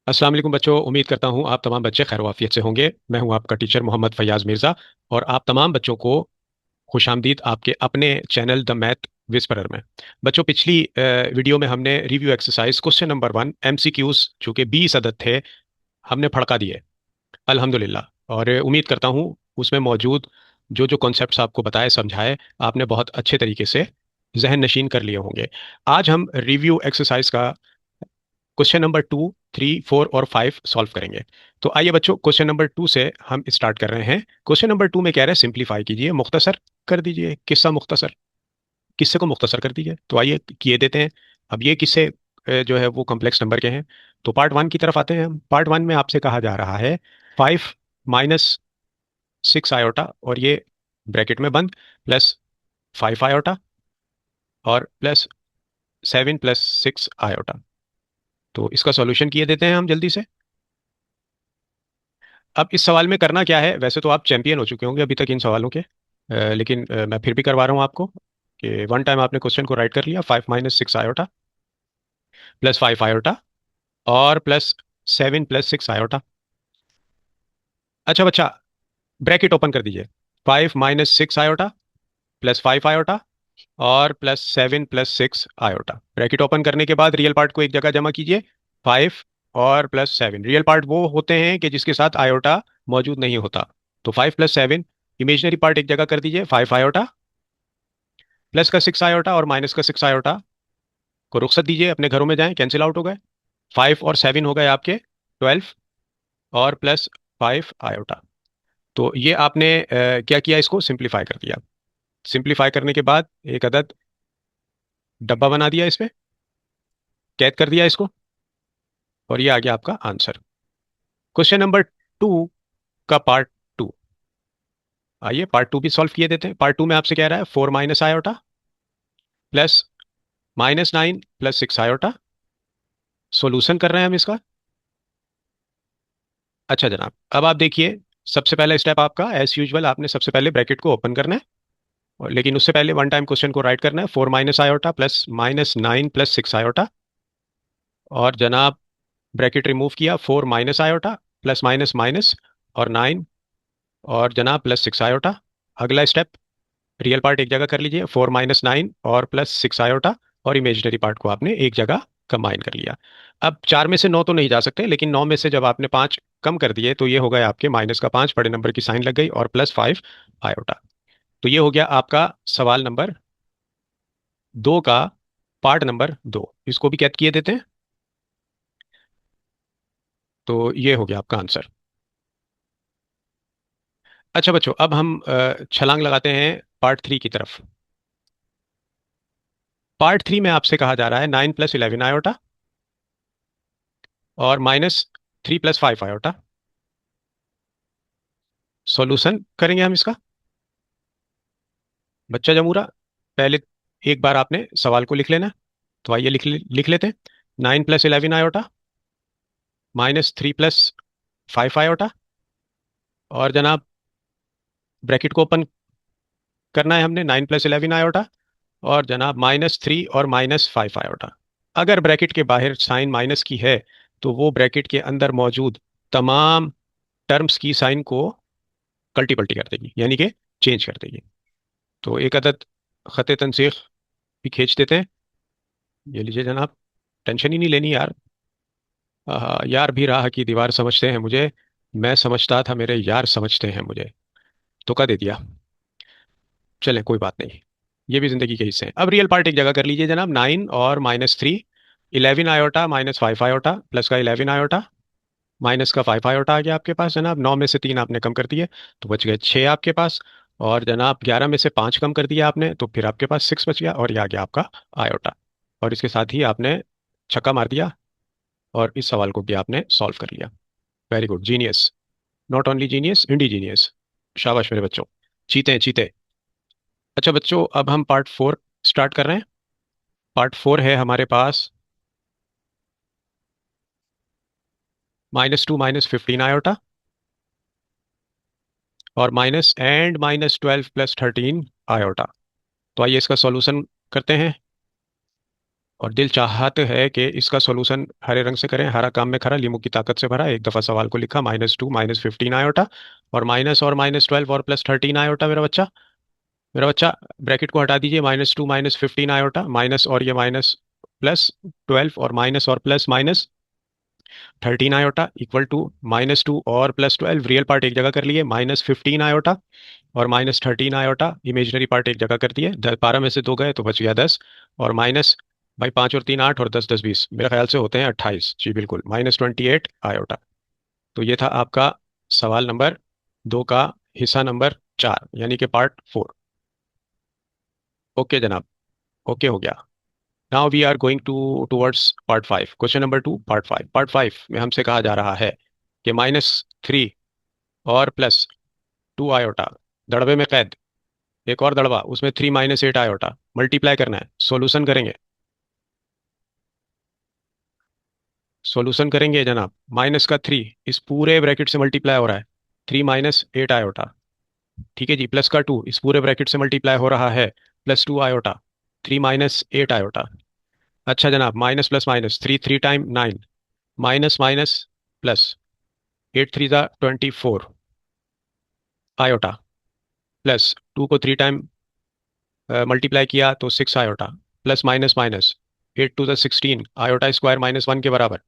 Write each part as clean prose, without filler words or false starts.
अस्सलाम वालेकुम बच्चों। उम्मीद करता हूँ आप तमाम बच्चे खैर वाफियत से होंगे। मैं हूँ आपका टीचर मोहम्मद फैयाज मिर्ज़ा और आप तमाम बच्चों को खुशामदीद आपके अपने चैनल द मैथ विस्परर में। बच्चों, पिछली वीडियो में हमने review exercise question number 1 MCQs जो कि 20 अदद थे हमने फड़का दिए अल्हम्दुलिल्लाह। और उम्मीद करता हूँ उसमें मौजूद जो जो कॉन्सेप्ट्स आपको बताए समझाए आपने बहुत अच्छे तरीके से जहन नशीन कर लिए होंगे। आज हम रिव्यू एक्सरसाइज का क्वेश्चन नंबर 2, 3, 4 और 5 सॉल्व करेंगे। तो आइए बच्चों, क्वेश्चन नंबर 2 से हम स्टार्ट कर रहे हैं। क्वेश्चन नंबर 2 में कह रहे हैं सिंप्लीफाई कीजिए, मुख्तसर कर दीजिए। किस्सा मुख्तसर, किस्से को मुख्तसर कर दीजिए। तो आइए किए देते हैं। अब ये किस्से जो है वो कॉम्प्लेक्स नंबर के हैं। तो पार्ट 1 की तरफ आते हैं हम। पार्ट 1 में आपसे कहा जा रहा है 5 - 6 आयोटा और ये ब्रैकेट में बंद प्लस 5 आयोटा और प्लस 7 + 6 आयोटा। तो इसका सॉल्यूशन किए देते हैं हम जल्दी से। अब इस सवाल में करना क्या है, वैसे तो आप चैंपियन हो चुके होंगे अभी तक इन सवालों के, लेकिन मैं फिर भी करवा रहा हूँ आपको कि वन टाइम आपने क्वेश्चन को राइट कर लिया। 5 - 6 आयोटा प्लस 5 आयोटा और प्लस 7 + 6 आयोटा। अच्छा बच्चा, ब्रैकेट ओपन कर दीजिए। 5 - 6 आयोटा प्लस 5 आयोटा और प्लस 7 + 6 आयोटा। ब्रैकेट ओपन करने के बाद रियल पार्ट को एक जगह जमा कीजिए। 5 और प्लस 7 रियल पार्ट वो होते हैं कि जिसके साथ आयोटा मौजूद नहीं होता। तो 5 + 7 इमेजनरी पार्ट एक जगह कर दीजिए। 5 आयोटा प्लस का 6 आयोटा और माइनस का 6 आयोटा को रुखसत दीजिए, अपने घरों में जाएं, कैंसिल आउट हो गए। 5 और 7 हो गए आपके 12 और प्लस 5 आयोटा। तो ये आपने क्या किया, इसको सिंप्लीफाई कर दिया। सिंप्लीफाई करने के बाद एक अदद डब्बा बना दिया, इस पे कैद कर दिया इसको, और ये आ गया आपका आंसर। क्वेश्चन नंबर 2 का पार्ट 2। आइए पार्ट 2 भी सॉल्व किए देते हैं। पार्ट 2 में आपसे कह रहा है 4 - आयोटा प्लस -9 + 6 आयोटा। सॉल्यूशन कर रहे हैं हम इसका। अच्छा जनाब, अब आप देखिए, सबसे पहला स्टेप आपका एज यूजुअल आपने सबसे पहले ब्रैकेट को ओपन करना है, और लेकिन उससे पहले वन टाइम क्वेश्चन को राइट करना है। 4 - आयोटा प्लस -9 + 6 आयोटा। और जनाब ब्रैकेट रिमूव किया। 4 - आयोटा प्लस माइनस माइनस और 9 और जनाब +6 आयोटा। अगला स्टेप, रियल पार्ट एक जगह कर लीजिए। 4 - 9 और +6 आयोटा और इमेजिनरी पार्ट को आपने एक जगह कंबाइन कर लिया। अब 4 में से 9 तो नहीं जा सकते, लेकिन 9 में से जब आपने 5 कम कर दिए तो ये हो गए आपके -का 5, बड़े नंबर की साइन लग गई, और +5 आयोटा। तो ये हो गया आपका सवाल नंबर 2 का पार्ट नंबर 2। इसको भी कैद किए देते हैं। तो ये हो गया आपका आंसर। अच्छा बच्चों, अब हम छलांग लगाते हैं पार्ट 3 की तरफ। पार्ट 3 में आपसे कहा जा रहा है 9 + 11 आयोटा और -3 + 5 आयोटा। सॉल्यूशन करेंगे हम इसका। बच्चा जमूरा, पहले एक बार आपने सवाल को लिख लेना। तो आइए लिख लेते हैं। 9 + 11 आयोटा -3 + 5 आयोटा और जनाब ब्रैकेट को ओपन करना है हमने। 9 + 11 आयोटा और जनाब -3 और -5 आयोटा। अगर ब्रैकेट के बाहर साइन माइनस की है तो वो ब्रैकेट के अंदर मौजूद तमाम टर्म्स की साइन को कल्टी पल्टी कर देगी, यानी कि चेंज कर देगी। तो एक अदद खत तनसीख भी खींच देते हैं। ये लीजिए जनाब, टेंशन ही नहीं लेनी यार। यार भी राह की दीवार समझते हैं मुझे, मैं समझता था मेरे यार समझते हैं मुझे। धोखा दे दिया। चलें कोई बात नहीं, ये भी जिंदगी के हिस्से हैं। अब रियल पार्ट एक जगह कर लीजिए जनाब। 9 और -3, 11 आयोटा -5 आयोटा प्लस का 11 आयोटा माइनस का 5 आयोटा आ गया आपके पास जनाब। 9 में से 3 आपने कम कर दिए तो बच गए 6 आपके पास। और जनाब 11 में से 5 कम कर दिया आपने तो फिर आपके पास 6 बच गया, और ये आ गया आपका आयोटा। और इसके साथ ही आपने छक्का मार दिया और इस सवाल को भी आपने सॉल्व कर लिया। Very good, genius. Not only genius, indigenous. शाबाश मेरे बच्चों, चीते हैं चीते। अच्छा बच्चों, अब हम पार्ट 4 स्टार्ट कर रहे हैं। पार्ट 4 है हमारे पास -2 -15 आयोटा और -12 + 13 आयोटा। तो आइए इसका सॉल्यूशन करते हैं। और दिल चाहत है कि इसका सॉल्यूशन हरे रंग से करें, हरा काम में खरा, लीमू की ताकत से भरा। एक दफ़ा सवाल को लिखा, -2 -15 आयोटा और -12 और +13 आयोटा। मेरा बच्चा ब्रैकेट को हटा दीजिए। -2 -15 आयोटा, माइनस और ये माइनस, +12 और माइनस और plus minus 13 iota equal to -2 और +12। रियल पार्ट एक जगह कर लिए, -15 आयोटा और -13 आयोटा। इमेजनरी पार्ट एक जगह कर दिए। 12 में से 2 गए तो बच गया 10। और माइनस भाई 5 और 3 8 और 10 10 20, मेरे ख्याल से होते हैं 28। जी बिल्कुल, -28 आयोटा। तो ये था आपका सवाल नंबर 2 का हिस्सा नंबर 4, यानी कि पार्ट 4। ओके जनाब, ओके हो गया। Now we are going towards part 5। Question number 2, part 5। Part 5 में हमसे कहा जा रहा है कि -3 और +2 आयोटा दड़बे में कैद, एक और दड़बा, उसमें 3 -8 आयोटा मल्टीप्लाई करना है। सॉल्यूशन करेंगे जनाब। -3 इस पूरे ब्रैकेट से मल्टीप्लाई हो रहा है, 3 -8 आयोटा। ठीक है जी। +2 इस पूरे ब्रैकेट से मल्टीप्लाई हो रहा है, +2 आयोटा, 3 -8 आयोटा। अच्छा जनाब, minus plus minus, 3 3 time 9, minus minus plus, 8 3 ज़ा 24 आयोटा, प्लस 2 को 3 टाइम मल्टीप्लाई किया तो 6 आयोटा, प्लस माइनस माइनस, 8 2 ज़ा 16 आयोटा स्क्वायर -1 के बराबर,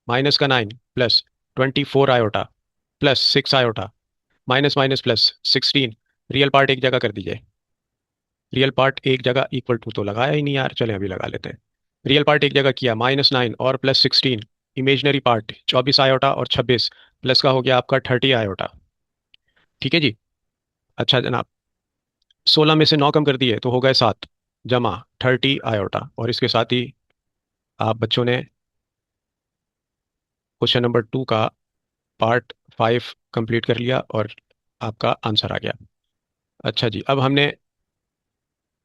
माइनस का 9 plus 24 iota plus 6 iota, minus minus plus 16। Real part एक जगह कर दीजिए। रियल पार्ट एक जगह इक्वल टू तो लगाया ही नहीं यार, चले अभी लगा लेते हैं। रियल पार्ट एक जगह किया, -9 और +16। इमेजनरी पार्ट 24 आयोटा और 26, प्लस का हो गया आपका 30 आयोटा। ठीक है जी। अच्छा जनाब, 16 में से 9 कम कर दिए तो हो गए 7, जमा 30 आयोटा। और इसके साथ ही आप बच्चों ने क्वेश्चन नंबर 2 का पार्ट 5 कंप्लीट कर लिया और आपका आंसर आ गया। अच्छा जी, अब हमने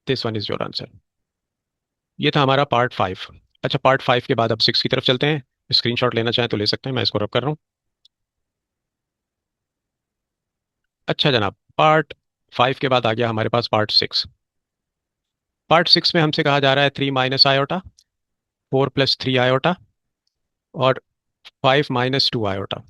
this one is your answer. ये था हमारा पार्ट 5। अच्छा, पार्ट 5 के बाद अब 6 की तरफ चलते हैं। स्क्रीनशॉट लेना चाहें तो ले सकते हैं, मैं इसको रब कर रहा हूँ। अच्छा जनाब, पार्ट 5 के बाद आ गया हमारे पास पार्ट 6। पार्ट 6 में हमसे कहा जा रहा है 3 माइनस आयोटा, 4 +3 आयोटा और 5 -2 आयोटा।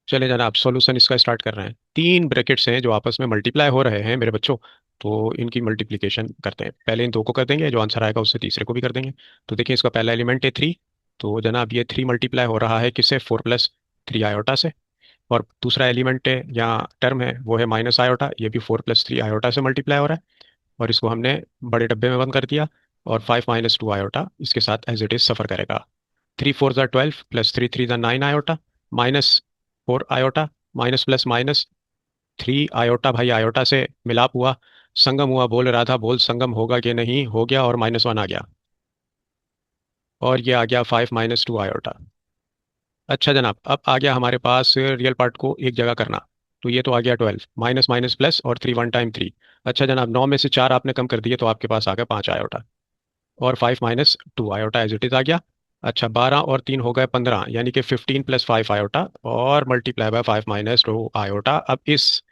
चले जनाब, सॉल्यूशन इसका स्टार्ट कर रहे हैं। 3 ब्रैकेट्स हैं जो आपस में मल्टीप्लाई हो रहे हैं मेरे बच्चों, तो इनकी मल्टीप्लिकेशन करते हैं। पहले इन 2 को कर देंगे, जो आंसर आएगा उससे तीसरे को भी कर देंगे। तो देखिए, इसका पहला एलिमेंट है 3। तो जनाब ये 3 मल्टीप्लाई हो रहा है किससे? 4 +3 आयोटा से। और दूसरा एलिमेंट है या टर्म है वो है माइनस आयोटा, ये भी 4 +3 आयोटा से मल्टीप्लाई हो रहा है। और इसको हमने बड़े डब्बे में बंद कर दिया। और 5 -2 आयोटा इसके साथ एज इट इज सफ़र करेगा। 3 4 ज़ा 12 +3 3 ज़ा 9 iota, -4 iota, minus plus minus 3 iota. भाई आयोटा से मिलाप हुआ, संगम हुआ। बोल राधा बोल, संगम होगा कि नहीं? हो गया और -1 आ गया। और ये आ गया 5 -2 आयोटा। अच्छा जनाब, अब आ गया हमारे पास रियल पार्ट को एक जगह करना। तो ये तो आ गया 12, माइनस माइनस प्लस और 3 1 टाइम 3। अच्छा जनाब, 9 में से 4 आपने कम कर दिए तो आपके पास आ गया 5 आयोटा। और 5 -2 आयोटा एज इट इज आ गया। अच्छा, 12 और 3 हो गए 15, यानी कि 15 + 5 आयोटा और मल्टीप्लाई बाय 5 -2 आयोटा। अब इस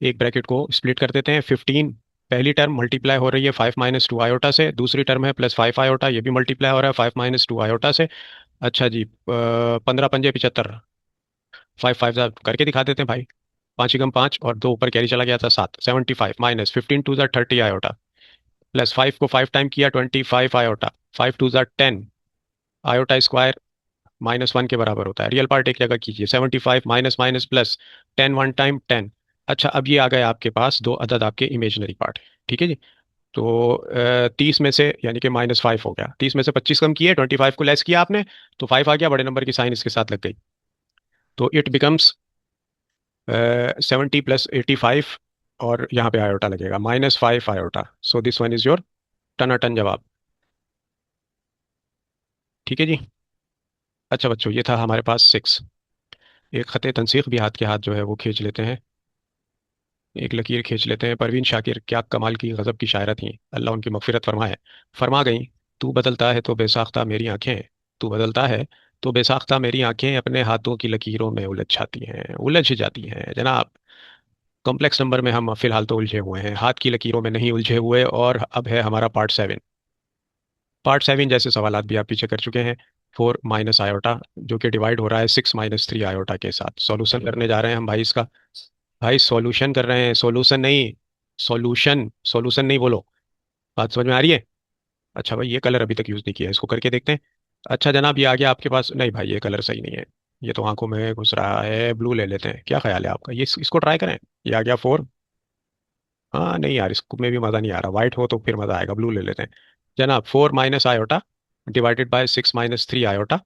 एक ब्रैकेट को स्प्लिट कर देते हैं। 15 पहली टर्म मल्टीप्लाई हो रही है 5 -2 आयोटा से, दूसरी टर्म है +5 आयोटा, ये भी मल्टीप्लाई हो रहा है 5 -2 आयोटा से। अच्छा जी, 15 पंजे 75, 5 5 करके दिखा देते हैं भाई। 5 एकम 5 और 2 ऊपर कैरी चला गया था 7, 75 -15 2 30 आयोटा, प्लस 5 को 5 टाइम किया 25 आयोटा, 5 2 10 आयोटा स्क्वायर -1 के बराबर होता है। रियल पार्ट एक जगह कीजिए। 75 माइनस माइनस प्लस 10 1 टाइम 10। अच्छा, अब ये आ गए आपके पास 2 अदद आपके इमेजिनरी पार्ट। ठीक है जी। तो 30 में से, यानी कि -5 हो गया, 30 में से 25 कम किए, 25 को लेस किया आपने तो 5 आ गया, बड़े नंबर की साइन इसके साथ लग गई। तो इट बिकम्स 70 + 85। और यहाँ पे आयोटा लगेगा -5 iota. So this one is your टनाटन जवाब। ठीक है जी। अच्छा बच्चों, ये था हमारे पास 6। एक ख़त तनसीख भी हाथ के हाथ जो है वो खींच लेते हैं, एक लकीर खींच लेते हैं। परवीन शाकिर क्या कमाल की गज़ब की शायरा थी, अल्लाह उनकी मग़फ़िरत फरमाए। फरमा गई, तू बदलता है तो बेसाख्ता मेरी आंखें, तू बदलता है तो बेसाख्ता मेरी आंखें अपने हाथों की लकीरों में उलझ जाती हैं, उलझ जाती हैं जनाब। कॉम्प्लेक्स नंबर में हम फिलहाल तो उलझे हुए हैं, हाथ की लकीरों में नहीं उलझे हुए। और अब है हमारा पार्ट 7। पार्ट 7 जैसे सवाल भी आप पीछे कर चुके हैं। 4 माइनस आयोटा जो कि डिवाइड हो रहा है 6 माइनस 3 आयोटा के साथ। सॉल्यूशन करने जा रहे हैं हम भाई इसका। भाई सॉल्यूशन कर रहे हैं, सॉल्यूशन नहीं। सॉल्यूशन, सॉल्यूशन नहीं बोलो। बात समझ में आ रही है? अच्छा भाई, ये कलर अभी तक यूज़ नहीं किया है, इसको करके देखते हैं। अच्छा जनाब, ये आ गया आपके पास। नहीं भाई, ये कलर सही नहीं है, ये तो आंखों में घुस रहा है। ब्लू ले लेते हैं, क्या ख्याल है आपका? ये इसको ट्राई करें। ये आ गया 4। हाँ नहीं यार, इसको में भी मज़ा नहीं आ रहा। वाइट हो तो फिर मज़ा आएगा। ब्लू ले लेते हैं जनाब। 4 minus iota divided bye 6 minus 3 iota.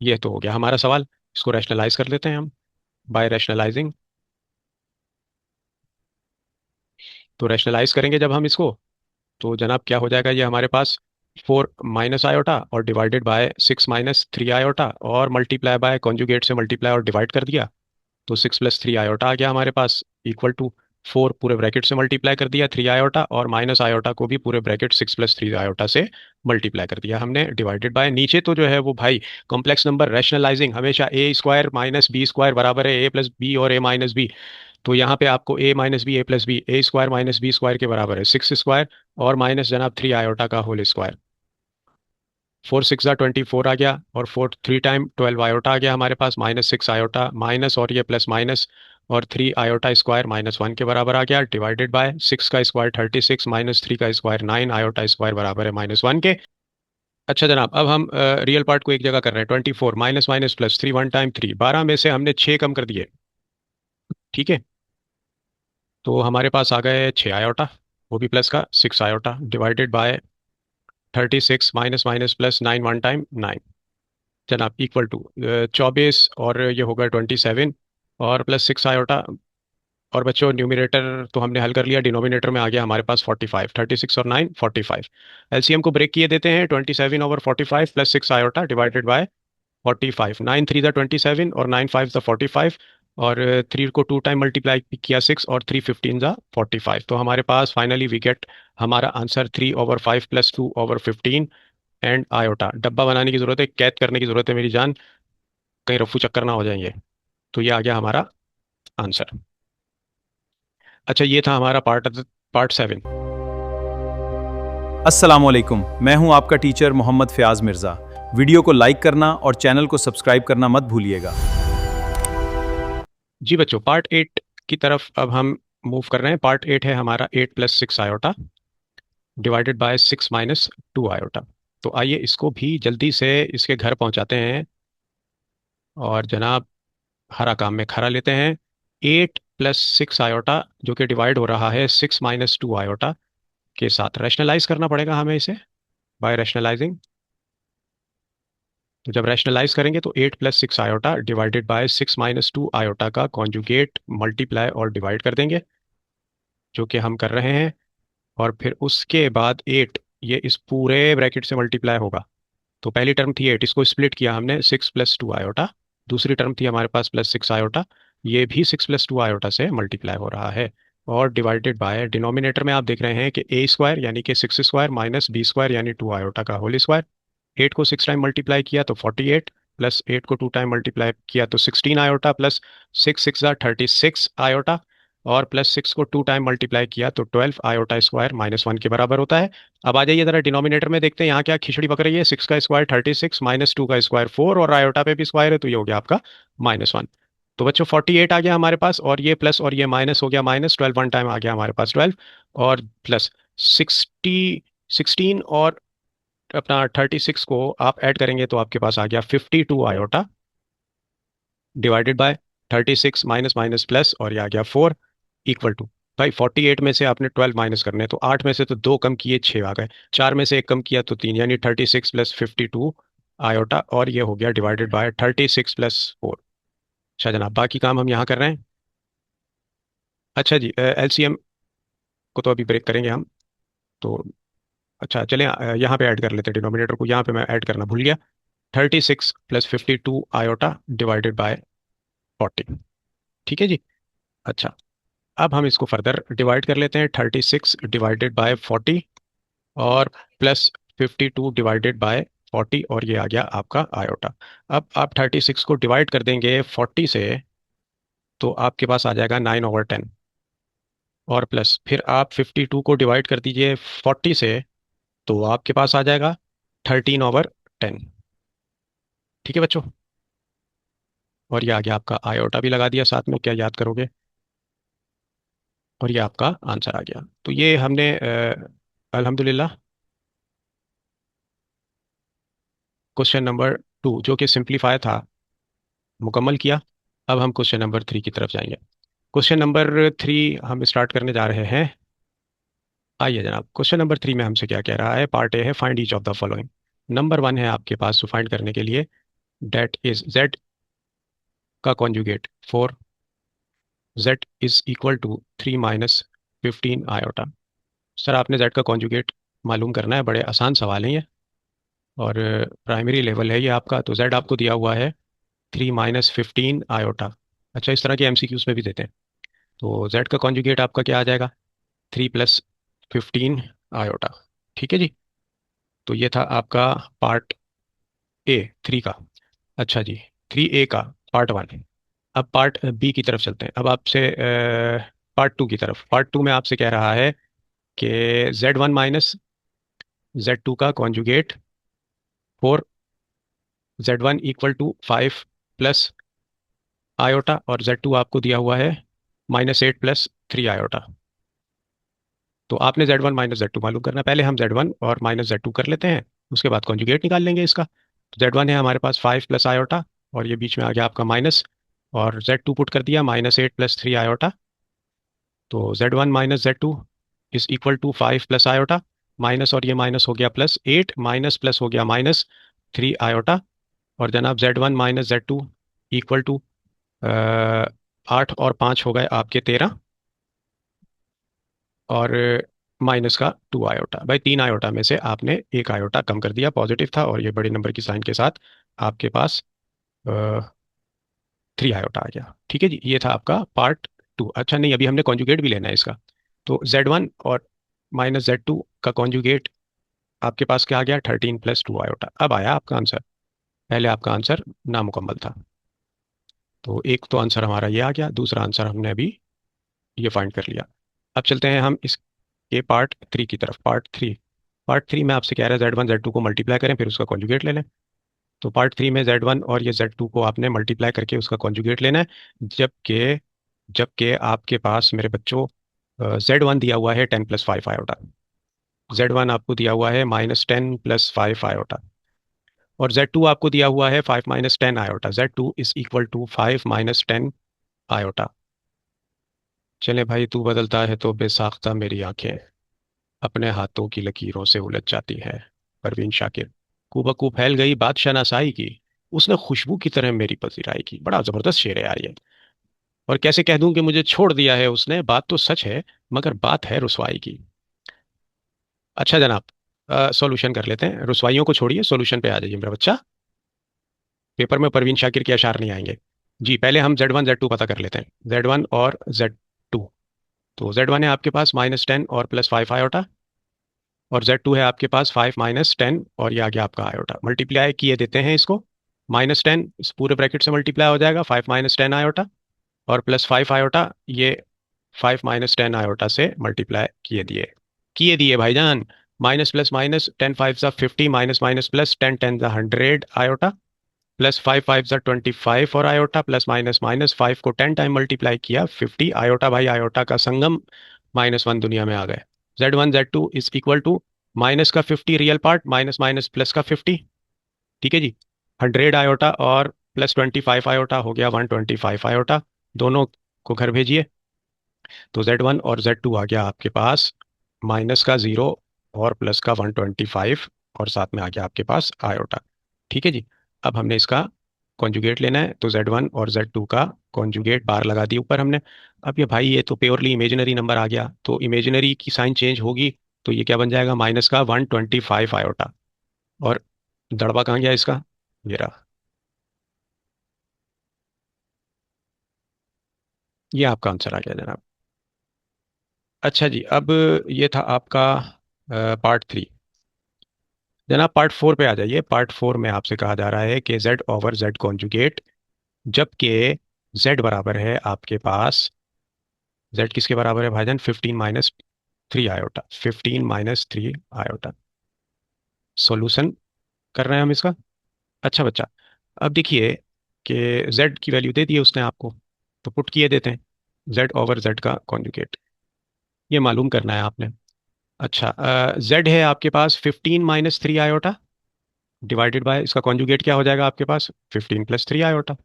ये तो हो गया हमारा सवाल। इसको रैशनलाइज कर लेते हैं हम, बाय रैशनलाइजिंग। तो रैशनलाइज करेंगे जब हम इसको, तो जनाब क्या हो जाएगा? ये हमारे पास 4 माइनस आयोटा और डिवाइडेड बाय 6 माइनस 3 आयोटा, और मल्टीप्लाई बाय कॉन्जुगेट से मल्टीप्लाई और डिवाइड कर दिया, तो 6 प्लस 3 आयोटा आ गया हमारे पास, इक्वल टू 4 पूरे ब्रैकेट से मल्टीप्लाई कर दिया 3 आयोटा, और माइनस आयोटा को भी पूरे ब्रैकेट 6 प्लस 3 आयोटा से मल्टीप्लाई कर दिया हमने, डिवाइडेड बाय नीचे तो जो है वो भाई कॉम्प्लेक्स नंबर रैशनलाइजिंग हमेशा ए स्क्वायर माइनस बी स्क्वायर बराबर है ए प्लस बी और ए माइनस बी। तो यहाँ पे आपको ए माइनस बी, ए प्लस बी, ए स्क्वायर माइनस बी स्क्वायर के बराबर है 6 स्क्वायर, और माइनस जनाब 3 आयोटा का होल स्क्वायर। 4 6 ज़ा 24 आ गया, और 4 3 टाइम 12 आयोटा आ गया हमारे पास, माइनस 6 आयोटा माइनस, और ये प्लस माइनस, और 3 आयोटा स्क्वायर माइनस 1 के बराबर आ गया, डिवाइडेड बाय 6 का स्क्वायर 36 माइनस 3 का स्क्वायर 9 आयोटा स्क्वायर बराबर है माइनस 1 के। अच्छा जनाब, अब हम रियल पार्ट को एक जगह कर रहे हैं। 24 माइनस माइनस प्लस 3 1 टाइम 3, 12 में से हमने 6 कम कर दिए। ठीक है, तो हमारे पास आ गए 6 आयोटा, वो भी प्लस का 6 iota, divided bye 36 minus minus plus 9 1 time 9 जनाब, इक्वल टू 24, और ये होगा 27, और प्लस 6 आयोटा। और बच्चों न्यूमिनेटर तो हमने हल कर लिया, डिनोमिनेटर में आ गया हमारे पास 45, 36 और 9 45। एलसीएम को ब्रेक किए देते हैं, 27 over 45 plus 6 iota divided bye 45। 9 3 ज़ा 27 और 9 5 ज़ा 45, और 3 को 2 टाइम मल्टीप्लाई किया 6, और 3 15 ज़ा 45। तो हमारे पास फाइनली वी गेट हमारा answer 3 over 5 plus 2 over 15 and iota. डब्बा बनाने की जरूरत है, कैद करने की जरूरत है मेरी जान, कहीं रफू चक्कर ना हो जाएंगे। तो ये आ गया हमारा आंसर। अच्छा, ये था हमारा पार्ट 7। अस्सलामुअलैकुम, मैं हूं आपका टीचर मोहम्मद फ़याज़ मिर्ज़ा। वीडियो को लाइक करना और चैनल को सब्सक्राइब करना मत भूलिएगा। जी बच्चों, पार्ट 8 की तरफ अब हम मूव कर रहे हैं। पार्ट 8 है हमारा 8 plus 6 iota divided bye 6 minus 2 iota. तो आइए इसको भी जल्दी से इसके घर पहुंचाते हैं, और जनाब हरा काम में खरा लेते हैं। 8 प्लस 6 आयोटा जो कि डिवाइड हो रहा है 6 माइनस 2 आयोटा के साथ, रैशनलाइज करना पड़ेगा हमें इसे बाय रैशनलाइजिंग। तो जब रैशनलाइज करेंगे तो 8 plus 6 iota divided bye 6 minus 2 iota का कॉन्जुगेट मल्टीप्लाई और डिवाइड कर देंगे, जो कि हम कर रहे हैं। और फिर उसके बाद 8 ये इस पूरे ब्रैकेट से मल्टीप्लाई होगा। तो पहली टर्म थी 8, इसको स्प्लिट किया हमने 6 प्लस 2 आयोटा। दूसरी टर्म थी हमारे पास प्लस 6 आयोटा, ये भी 6 प्लस 2 आयोटा से मल्टीप्लाई हो रहा है, और डिवाइडेड बाय डिनोमिनेटर में आप देख रहे हैं कि ए स्क्वायर यानी कि 6 स्क्वायर माइनस बी स्क्वायर यानी 2 आयोटा का होल स्क्वायर। 8 को 6 टाइम मल्टीप्लाई किया तो 48, प्लस 8 को 2 टाइम मल्टीप्लाई किया तो 16 आयोटा, प्लस 6 6 ज़ा 36 आयोटा, और प्लस 6 को 2 टाइम मल्टीप्लाई किया तो 12 आयोटा स्क्वायर माइनस 1 के बराबर होता है। अब आ जाइए जरा डिनोमिनेटर में, देखते हैं यहाँ क्या खिचड़ी पक रही है। 6 का स्क्वायर 36 माइनस 2 का स्क्वायर 4, और आयोटा पे भी स्क्वायर है तो ये हो गया आपका -1। तो बच्चों 48 आ गया हमारे पास, और ये प्लस और ये माइनस हो गया माइनस, 12 वन टाइम आ गया हमारे पास 12, और प्लस 16 और अपना 36 को आप ऐड करेंगे तो आपके पास आ गया 52 iota divided bye 36 minus minus plus, और ये आ गया 4, इक्वल टू भाई 48 में से आपने 12 माइनस करने हैं, तो 8 में से तो 2 कम किए 6 आ गए, 4 में से 1 कम किया तो 3, यानी 36 प्लस 52 आयोटा, और ये हो गया डिवाइडेड बाय 36 प्लस 4। अच्छा जनाब, बाकी काम हम यहाँ कर रहे हैं। अच्छा जी, एलसीएम को तो अभी ब्रेक करेंगे हम। तो अच्छा चलें, यहाँ पे ऐड कर लेते हैं डिनोमिनेटर को, यहाँ पे मैं ऐड करना भूल गया। 36 प्लस 52 आयोटा डिवाइडेड बाय 40। ठीक है जी। अच्छा, अब हम इसको फर्दर डिवाइड कर लेते हैं। 36 डिवाइडेड बाय 40, और प्लस 52 डिवाइडेड बाय 40, और ये आ गया आपका आयोटा। अब आप 36 को डिवाइड कर देंगे 40 से, तो आपके पास आ जाएगा 9/10, और प्लस फिर आप 52 को डिवाइड कर दीजिए 40 से, तो आपके पास आ जाएगा 13/10। ठीक है बच्चों। और ये आ गया आपका आयोटा भी लगा दिया साथ में, क्या याद करोगे। और ये आपका आंसर आ गया। तो ये हमने अल्हम्दुलिल्लाह क्वेश्चन नंबर 2 जो कि सिंप्लीफाई था मुकम्मल किया। अब हम क्वेश्चन नंबर 3 की तरफ जाएंगे। क्वेश्चन नंबर 3 हम स्टार्ट करने जा रहे हैं। आइए जनाब, क्वेश्चन नंबर 3 में हमसे क्या कह रहा है। पार्ट ए है, find each of the following. Number 1 है आपके पास टू फाइंड करने के लिए, डेट इज जेड का conjugate 4, z is equal to 3 minus 15 iota. Sir आपने जेड का कॉन्जुगेट मालूम करना है, बड़े आसान सवाल हैं ये, और प्राइमरी लेवल है ये आपका। तो जेड आपको दिया हुआ है 3 - 15 आयोटा। अच्छा, इस तरह के एमसीक्यूज में भी देते हैं। तो जेड का कॉन्जुगेट आपका क्या आ जाएगा, 3 + 15 आयोटा। ठीक है जी। तो ये था आपका पार्ट ए 3 का। अच्छा जी, 3A का पार्ट 1। अब पार्ट बी की तरफ चलते हैं। अब आपसे पार्ट 2 की तरफ। पार्ट 2 में आपसे कह रहा है कि Z1 - Z2 का conjugate 4, Z1 equal to 5 + iota, और Z2 आपको दिया हुआ है -8 + 3 आयोटा। तो आपने Z1 - Z2 मालूम करना है। पहले हम Z1 और -Z2 कर लेते हैं, उसके बाद कॉन्जुगेट निकाल लेंगे इसका। तो Z1 है हमारे पास 5 + आयोटा, और ये बीच में आ गया आपका माइनस, और Z2 पुट कर दिया -8 + 3 आयोटा। तो Z1 - Z2 is equal to 5 + iota, minus और ये माइनस हो गया +8, माइनस प्लस हो गया -3 आयोटा। और जनाब Z1 - Z2 इक्वल टू 8 और 5 हो गए आपके 13, और माइनस का 2 आयोटा। भाई 3 आयोटा में से आपने 1 आयोटा कम कर दिया, पॉजिटिव था, और ये बड़े नंबर की साइन के साथ आपके पास 3 आयोटा आ गया। ठीक है जी, ये था आपका पार्ट 2। अच्छा नहीं, अभी हमने कॉन्जुगेट भी लेना है इसका। तो Z1 और -Z2 का कॉन्जुगेट आपके पास क्या आ गया, 13 + 2 आयोटा। अब आया आपका आंसर। पहले आपका आंसर नामुकम्मल था। तो एक तो आंसर हमारा ये आ गया, दूसरा आंसर हमने अभी ये फाइंड कर लिया। अब चलते हैं हम इसके पार्ट 3 की तरफ। पार्ट थ्री में आपसे कह रहा है Z1 Z2 को मल्टीप्लाई करें, फिर उसका कॉन्जुगेट ले लें। तो पार्ट 3 में Z1 और ये Z2 को आपने मल्टीप्लाई करके उसका कॉन्जुगेट लेना है। जबकि जबकि आपके पास मेरे बच्चों Z1 दिया हुआ है 10 + 5 आयोटा, Z1 आपको दिया हुआ है -10 + 5 आयोटा, और Z2 आपको दिया हुआ है 5 - 10 iota. Z2 is equal to 5 - 10 iota. चले भाई, तू बदलता है तो बेसाख्ता मेरी आंखें अपने हाथों की लकीरों से उलझ जाती हैं। परवीन शाकिर। कूबकू फैल गई बादशाह नसाई की, उसने खुशबू की तरह मेरी पजीराई की। बड़ा जबरदस्त शेर है यार ये। और कैसे कह दूं कि मुझे छोड़ दिया है उसने, बात तो सच है मगर बात है रुसवाई की। अच्छा जनाब, सॉल्यूशन कर लेते हैं। रुसवाइयों को छोड़िए, सॉल्यूशन पे आ जाइए मेरा बच्चा। पेपर में परवीन शाकिर के अशार नहीं आएंगे। जी, पहले हम Z1 Z2 पता कर लेते हैं। Z1 और Z2। तो Z1 है आपके पास -10 और +5 आयोटा, और Z2 है आपके पास 5 - 10, और ये आ गया आपका आयोटा। मल्टीप्लाई किए देते हैं इसको। -10 इस पूरे ब्रैकेट से मल्टीप्लाई हो जाएगा 5 - 10 आयोटा, और +5 आयोटा ये 5 - 10 आयोटा से मल्टीप्लाई किए दिए भाईजान। Minus plus minus, 10 × 5 = 50, minus minus plus, 10 × 10 = 100 iota, +5 × 5 = 25 और आयोटा, प्लस माइनस माइनस, 5 को 10 टाइम मल्टीप्लाई किया 50 आयोटा। भाई आयोटा का संगम, -1 दुनिया में आ गए। Z1 Z2 is equal to minus का 50 real part, minus minus plus का 50। ठीक है जी। 100 आयोटा और +25 आयोटा हो गया 125 आयोटा। दोनों को घर भेजिए। तो Z1 और Z2 आ गया आपके पास माइनस का 0 और प्लस का 125, और साथ में आ गया आपके पास आयोटा। ठीक है जी। अब हमने इसका कॉन्जुगेट लेना है। तो Z1 और Z2 का कॉन्जुगेट बार लगा दी ऊपर हमने। अब ये भाई, ये तो प्योरली इमेजिनरी नंबर आ गया, तो इमेजिनरी की साइन चेंज होगी। तो ये क्या बन जाएगा, माइनस का 125 आयोटा। और दड़बा कहाँ गया इसका, ये रहा। ये आपका आंसर आ गया जनाब। अच्छा जी, अब ये था आपका पार्ट 3। जनाब पार्ट 4 पे आ जाइए। पार्ट 4 में आपसे कहा जा रहा है कि Z/Z कॉन्जुगेट, जबकि Z बराबर है आपके पास, Z किसके बराबर है भाईजान, 15 - 3 आयोटा। 15 - 3 आयोटा। सॉल्यूशन कर रहे हैं हम इसका। अच्छा बच्चा, अब देखिए कि z की वैल्यू दे दी है उसने आपको, तो पुट किए देते हैं z ओवर z का कॉन्जुगेट, ये मालूम करना है आपने। अच्छा, z है आपके पास 15 - 3 आयोटा, डिवाइडेड बाय इसका कॉन्जुगेट क्या हो जाएगा आपके पास 15 + 3 आयोटा।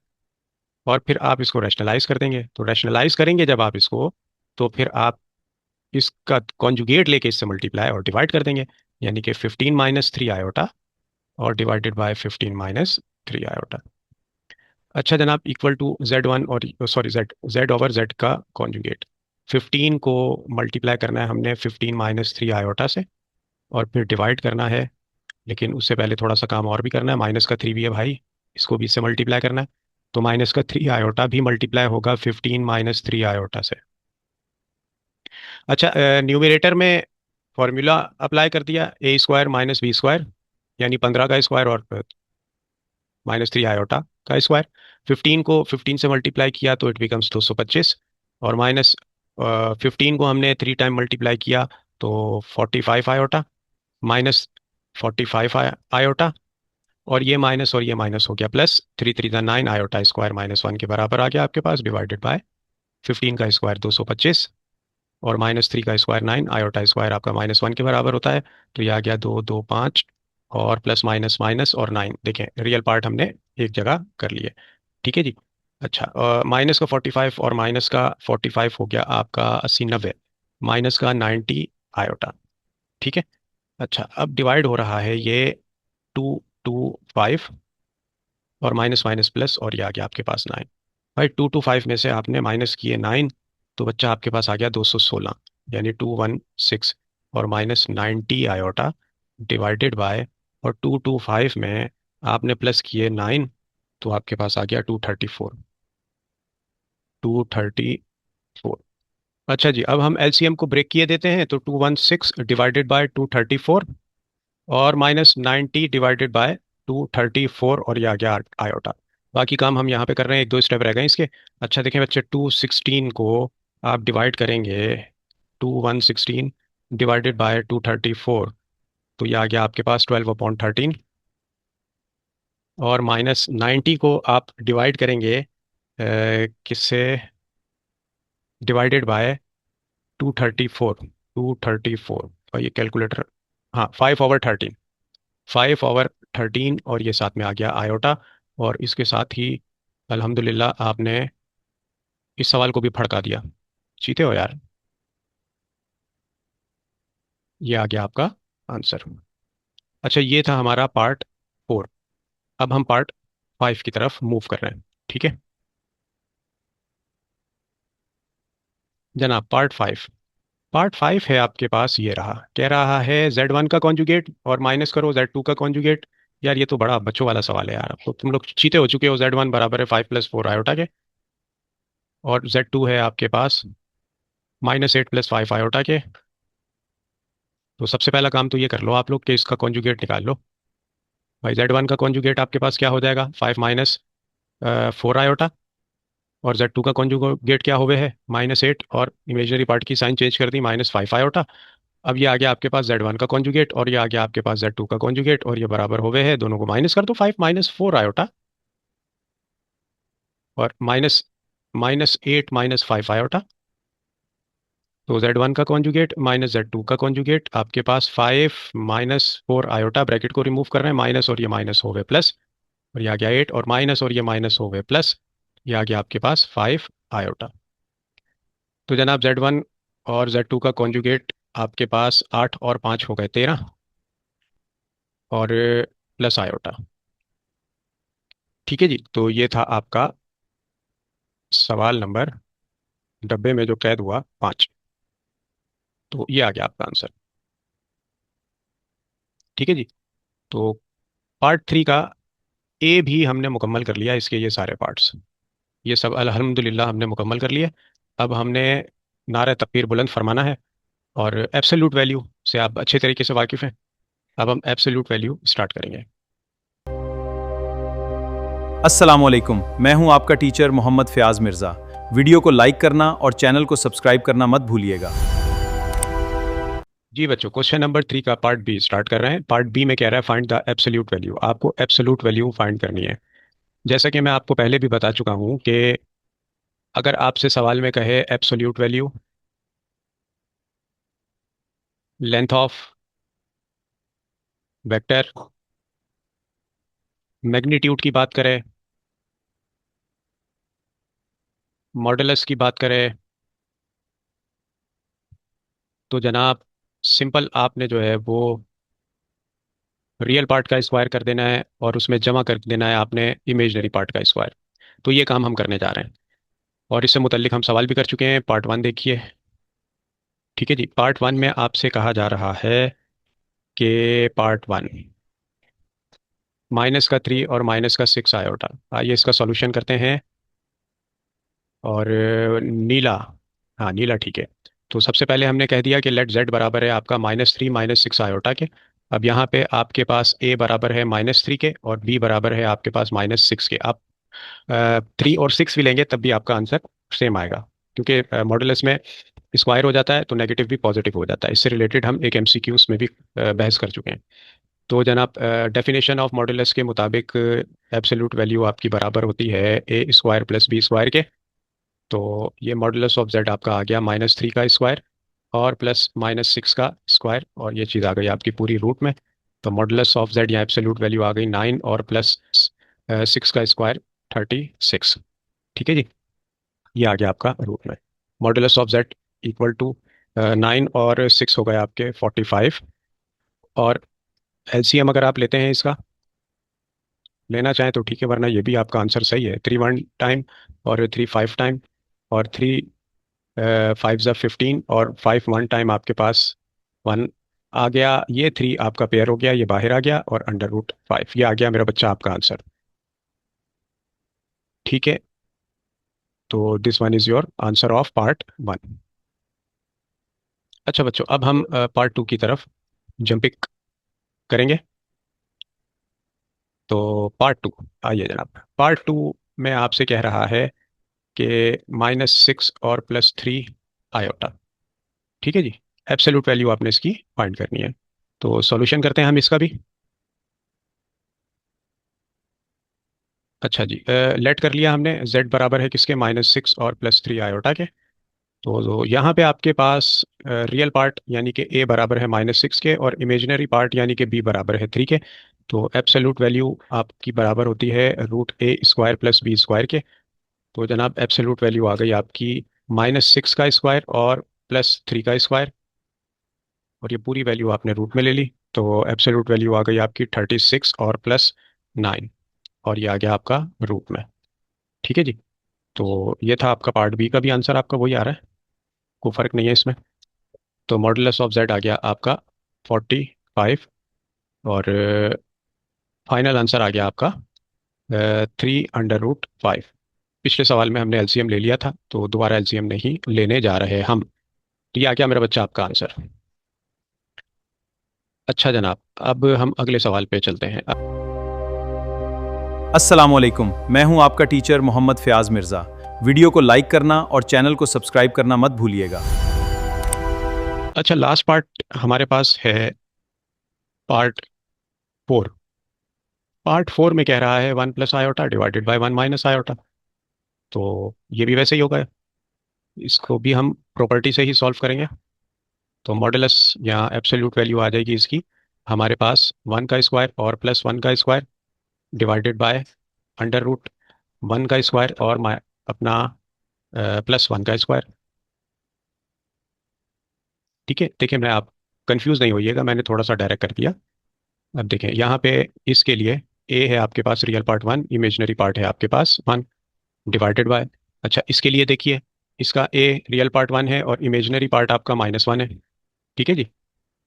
और फिर आप इसको रैशनलाइज कर देंगे, तो रैशनलाइज करेंगे जब आप इसको, तो फिर आप इसका कॉन्जुगेट लेके इससे मल्टीप्लाई और डिवाइड कर देंगे, यानी कि 15 - 3 आयोटा और डिवाइडेड बाय 15 - 3 आयोटा। अच्छा जनाब, इक्वल टू z1 और सॉरी z ओवर z का कॉन्जुगेट। 15 को मल्टीप्लाई करना है हमने 15 - 3 आयोटा से, और फिर डिवाइड करना है, लेकिन उससे पहले थोड़ा सा काम और भी करना है। माइनस का 3 भी है भाई, इसको भी इससे मल्टीप्लाई करना है, तो माइनस का 3 आयोटा भी मल्टीप्लाई होगा 15 - 3 आयोटा से। अच्छा, न्यूमरेटर में फॉर्मूला अप्लाई कर दिया, a² - b², यानी 15 का स्क्वायर और -3 आयोटा का स्क्वायर। 15 को 15 से मल्टीप्लाई किया तो इट बिकम्स 225, और माइनस 15 को हमने 3 टाइम मल्टीप्लाई किया तो 45 आयोटा, -45 आयोटा, और ये माइनस हो गया प्लस, 3 3 9 आयोटा स्क्वायर -1 के बराबर आ गया आपके पास, डिवाइडेड बाय 15 का स्क्वायर 225, और -3 का स्क्वायर 9, आयोटा स्क्वायर आपका -1 के बराबर होता है, तो ये आ गया 2 2 5, और प्लस माइनस माइनस और 9, देखें रियल पार्ट हमने एक जगह कर लिए। ठीक है जी। अच्छा, माइनस का 45 और माइनस का 45 हो गया आपका 80 90, माइनस का 90 आयोटा। ठीक है। अच्छा, अब डिवाइड हो रहा है ये 2 2 5, और माइनस माइनस प्लस, और ये आ गया आपके पास 9। भाई 2 2 5 में से आपने माइनस किए 9, तो बच्चा आपके पास आ गया 216, यानी 216, और -90 आयोटा, डिवाइडेड बाय, और 2 2 5 में आपने प्लस किए 9, तो आपके पास आ गया 234। 234। अच्छा जी, अब हम एलसीएम को ब्रेक किए देते हैं, तो 216 डिवाइडेड बाय 234, और -90 डिवाइडेड बाय 234, और ये आ गया आयोटा। बाकी काम हम यहाँ पे कर रहे हैं, एक दो स्टेप रह गए इसके। अच्छा देखें बच्चे, 216 को आप डिवाइड करेंगे, 2 1 16 डिवाइडेड बाय 234, तो ये आ गया आपके पास 12/13, और -90 को आप डिवाइड करेंगे किससे, डिवाइडेड बाय 234, और ये कैलकुलेटर, हाँ 5/13, 5/13, और ये साथ में आ गया आयोटा। और इसके साथ ही अल्हम्दुलिल्लाह आपने इस सवाल को भी फड़का दिया, जीते हो यार। ये आ गया आपका आंसर। अच्छा, ये था हमारा पार्ट 4। अब हम पार्ट 5 की तरफ मूव कर रहे हैं। ठीक है जनाब, पार्ट 5 है आपके पास, ये रहा, कह रहा है z1 का कॉन्जुगेट और माइनस करो z2 का कॉन्जुगेट। यार ये तो बड़ा बच्चों वाला सवाल है यार, अब तो तुम लोग चीते हो चुके हो। z1 बराबर है 5 + 4 आयोटा के, और z2 है आपके पास -8 + 5 आयोटा के। तो सबसे पहला काम तो ये कर लो आप लोग कि इसका कॉन्जुगेट निकाल लो। भाई z1 का कॉन्जुगेट आपके पास क्या हो जाएगा, 5 - 4 आयोटा, और z2 का कॉन्जुगेट क्या हुए है -8, और इमेजनरी पार्ट की साइन चेंज कर दी, -5 आयोटा। अब ये आ गया आपके पास z1 का कॉन्जुगेट, और ये आ गया आपके पास z2 का कॉन्जुगेट, और ये बराबर हुए हैं, दोनों को माइनस कर दो, 5 - 4 आयोटा, और -8 - 5 आयोटा। तो z1 का कॉन्जुगेट माइनस z2 का कॉन्जुगेट आपके पास 5 - 4 आयोटा, ब्रैकेट को रिमूव कर रहे हैं, माइनस और ये माइनस हो गए प्लस, और ये आ गया 8, और माइनस और ये माइनस हो गए प्लस, ये आ गया आपके पास 5 आयोटा। तो जनाब z1 और z2 का कॉन्जुगेट आपके पास 8 और 5 हो गए 13, और प्लस आयोटा। ठीक है जी, तो ये था आपका सवाल नंबर, डब्बे में जो कैद हुआ 5। तो ये आ गया आपका आंसर। ठीक है जी। तो पार्ट 3 का ए भी हमने मुकम्मल कर लिया, इसके ये सारे पार्ट्स, ये सब अल्हम्दुलिल्लाह हमने मुकम्मल कर लिए। अब हमने नारे तकबीर बुलंद फरमाना है, और एब्सोल्यूट वैल्यू से आप अच्छे तरीके से वाकिफ़ हैं। अब हम एब्सोल्यूट वैल्यू स्टार्ट करेंगे। अस्सलाम वालेकुम, मैं हूं आपका टीचर मोहम्मद फ़याज़ मिर्ज़ा। वीडियो को लाइक करना और चैनल को सब्सक्राइब करना मत भूलिएगा। जी बच्चों, क्वेश्चन नंबर 3 का पार्ट बी स्टार्ट कर रहे हैं। पार्ट बी में कह रहा है फाइंड द एब्सोल्यूट वैल्यू। आपको एब्सोल्यूट वैल्यू फाइंड करनी है। जैसा कि मैं आपको पहले भी बता चुका हूं कि अगर आपसे सवाल में कहे absolute value, length of vector, magnitude की बात करें, मॉडुलस की बात करें, तो जनाब सिंपल आपने जो है वो रियल पार्ट का स्क्वायर कर देना है और उसमें जमा कर देना है आपने इमेजनरी पार्ट का स्क्वायर। तो ये काम हम करने जा रहे हैं और इससे मुतल्लिक हम सवाल भी कर चुके हैं। पार्ट 1 देखिए। ठीक है जी, पार्ट 1 में आपसे कहा जा रहा है कि पार्ट 1 -3 और -6 आयोटा। आइए इसका सॉल्यूशन करते हैं। और नीला, हाँ नीला ठीक है। तो सबसे पहले हमने कह दिया कि लेट जेड बराबर है आपका -3 -6 आयोटा के। अब यहाँ पे आपके पास ए बराबर है -3 के और बी बराबर है आपके पास -6 के। आप 3 और 6 भी लेंगे तब भी आपका आंसर सेम आएगा, क्योंकि मॉडुलस में स्क्वायर हो जाता है तो नेगेटिव भी पॉजिटिव हो जाता है। इससे रिलेटेड हम एक एमसीक्यू में भी बहस कर चुके हैं। तो जनाब डेफिनेशन ऑफ मॉडुलस के मुताबिक एब्सोल्यूट वैल्यू आपकी बराबर होती है ए स्क्वायर प्लस बी स्क्वायर के। तो ये मॉडुलस ऑफ जेड आपका आ गया -3 का स्क्वायर और प्लस -6 का स्क्वायर, और ये चीज़ आ गई आपकी पूरी रूट में। तो मॉडुलस ऑफ जेड या एब्सोल्यूट वैल्यू आ गई 9 और प्लस 6 का स्क्वायर 36। ठीक है जी, ये आ गया आपका रूट में। Modulus of z equal to 9 और 6 हो गए आपके 45। और एलसीएम अगर आप लेते हैं इसका, लेना चाहें तो ठीक है, वरना ये भी आपका आंसर सही है। 3 1 टाइम और 3 5 टाइम और 3 5 ज़ा 15 और 5 1 टाइम आपके पास 1 आ गया। ये 3 आपका पेयर हो गया, ये बाहर आ गया और √5 ये आ गया मेरा बच्चा आपका आंसर। ठीक है, तो this one is your answer of part 1। अच्छा बच्चों, अब हम पार्ट 2 की तरफ जंपिंग करेंगे। तो पार्ट 2, आइए जनाब। पार्ट 2 में आपसे कह रहा है कि -6 और +3 आयोटा। ठीक है जी, एब्सोल्यूट वैल्यू आपने इसकी फाइंड करनी है। तो सॉल्यूशन करते हैं हम इसका भी। अच्छा जी, लेट कर लिया हमने। z बराबर है किसके, -6 और +3 आयोटा के। तो यहाँ पे आपके पास रियल पार्ट यानी कि a बराबर है -6 के और इमेजिनरी पार्ट यानी कि b बराबर है 3 के। तो एब्सोल्यूट वैल्यू आपकी बराबर होती है √a² प्लस बी स्क्वायर के। तो जनाब एब्सोल्यूट वैल्यू आ गई आपकी -6 का स्क्वायर और +3 का स्क्वायर, और ये पूरी वैल्यू आपने रूट में ले ली। तो एब्सोल्यूट वैल्यू आ गई आपकी 36 और +9, और ये आ गया आपका रूट में। ठीक है जी, तो ये था आपका पार्ट बी का भी आंसर आपका वही आ रहा है, कोई फर्क नहीं है इसमें। तो मॉडुलस ऑफ जेड आ गया आपका 45 और फाइनल आंसर आ गया आपका 3√5। पिछले सवाल में हमने एलसीएम ले लिया था, तो दोबारा एलसीएम नहीं लेने जा रहे हम। तो ये आ गया मेरा बच्चा आपका आंसर। अच्छा जनाब, अब हम अगले सवाल पे चलते हैं। अस्सलाम वालेकुम, मैं हूं आपका टीचर मोहम्मद फ़याज़ मिर्ज़ा। वीडियो को लाइक करना और चैनल को सब्सक्राइब करना मत भूलिएगा। अच्छा, लास्ट पार्ट हमारे पास है पार्ट 4। पार्ट 4 में कह रहा है 1 + आयोटा डिवाइडेड बाय 1 - आयोटा। तो ये भी वैसे ही होगा, इसको भी हम प्रॉपर्टी से ही सॉल्व करेंगे। तो मॉडुलस या एब्सोल्यूट वैल्यू आ जाएगी इसकी हमारे पास 1 का स्क्वायर और +1 का स्क्वायर डिवाइडेड बाय √1 का स्क्वायर और अपना +1 का स्क्वायर। ठीक है, देखिए मैं, आप कंफ्यूज नहीं होइएगा, मैंने थोड़ा सा डायरेक्ट कर दिया। अब देखें यहाँ पे इसके लिए ए है आपके पास रियल पार्ट 1, इमेजिनरी पार्ट है आपके पास 1 डिवाइडेड बाय। अच्छा, इसके लिए देखिए, इसका ए रियल पार्ट 1 है और इमेजिनरी पार्ट आपका -1 है। ठीक है जी,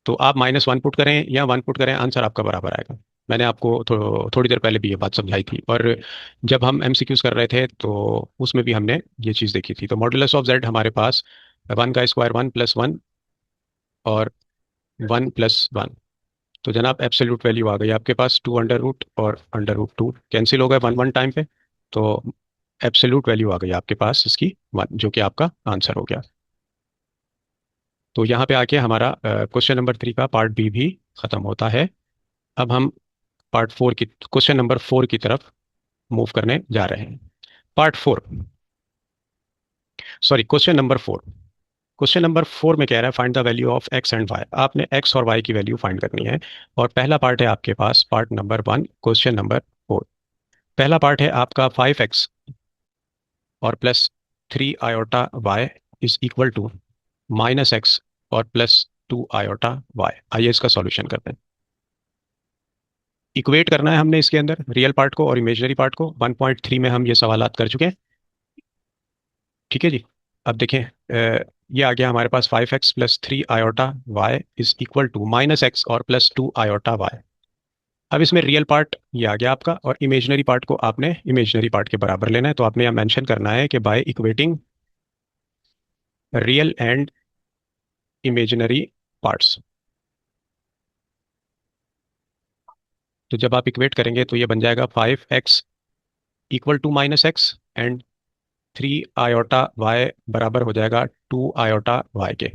तो आप -1 पुट करें या 1 पुट करें, आंसर आपका बराबर आएगा। मैंने आपको थोड़ी देर पहले भी ये बात समझाई थी, और जब हम एमसीक्यूज कर रहे थे तो उसमें भी हमने ये चीज़ देखी थी। तो मॉडुलस ऑफ जेड हमारे पास 1 का स्क्वायर 1 + 1 और 1 + 1। तो जनाब एब्सोल्यूट वैल्यू आ गई आपके पास 2 अंडर रूट और √2 कैंसिल हो गए 1 1 टाइम पे। तो एब्सोल्यूट वैल्यू आ गई आपके पास इसकी 1, जो कि आपका आंसर हो गया। तो यहाँ पे आके हमारा क्वेश्चन नंबर 3 का पार्ट बी भी ख़त्म होता है। अब हम पार्ट 4 की क्वेश्चन नंबर 4 की तरफ मूव करने जा रहे हैं। Part 4, sorry question number 4। Question number 4 में कह रहा है find the value of x and y. आपने एक्स और वाई की वैल्यू फाइंड करनी है। और पहला पार्ट है आपके पास पार्ट नंबर 1 क्वेश्चन नंबर 4। पहला पार्ट है आपका 5x और plus 3 i y is equal to -x और प्लस 2 i वाई। आइए इसका सॉल्यूशन करते हैं। इक्वेट करना है हमने इसके अंदर रियल पार्ट को और इमेजनरी पार्ट को। 1.3 में हम ये सवालात कर चुके हैं। ठीक है जी। अब देखें, ये आ गया हमारे पास 5x plus 3 i y is equal to -x और प्लस 2 i वाई। अब इसमें रियल पार्ट ये आ गया आपका और इमेजनरी पार्ट को आपने इमेजनरी पार्ट के बराबर लेना है। तो आपने यहाँ मेंशन करना है कि by equating real and imaginary parts. तो जब आप इक्वेट करेंगे तो ये बन जाएगा 5x equal to -x and 3 i y बराबर हो जाएगा 2 i वाई के।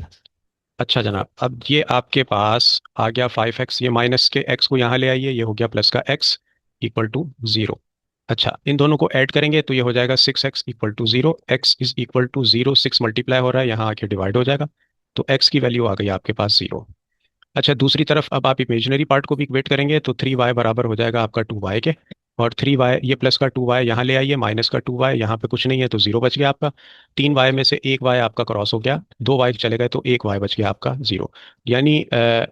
अच्छा जनाब, अब ये आपके पास आ गया 5x, ये माइनस के x को यहाँ ले आइए, ये हो गया प्लस का x इक्वल टू 0। अच्छा, इन दोनों को ऐड करेंगे तो ये हो जाएगा 6x equal to 0। x is equal to 0, 6 multiply हो रहा है, यहाँ आके डिवाइड हो जाएगा। तो x की वैल्यू आ गई आपके पास 0। अच्छा, दूसरी तरफ अब आप इमेजिनरी पार्ट को भी इक्वेट करेंगे तो 3y बराबर हो जाएगा आपका 2y के। और 3y, ये प्लस का 2y यहाँ ले आइए, माइनस का 2y, यहाँ पे कुछ नहीं है तो 0 बच गया आपका। 3y में से 1y आपका क्रॉस हो गया, 2y चले गए तो 1y बच गया आपका 0। यानी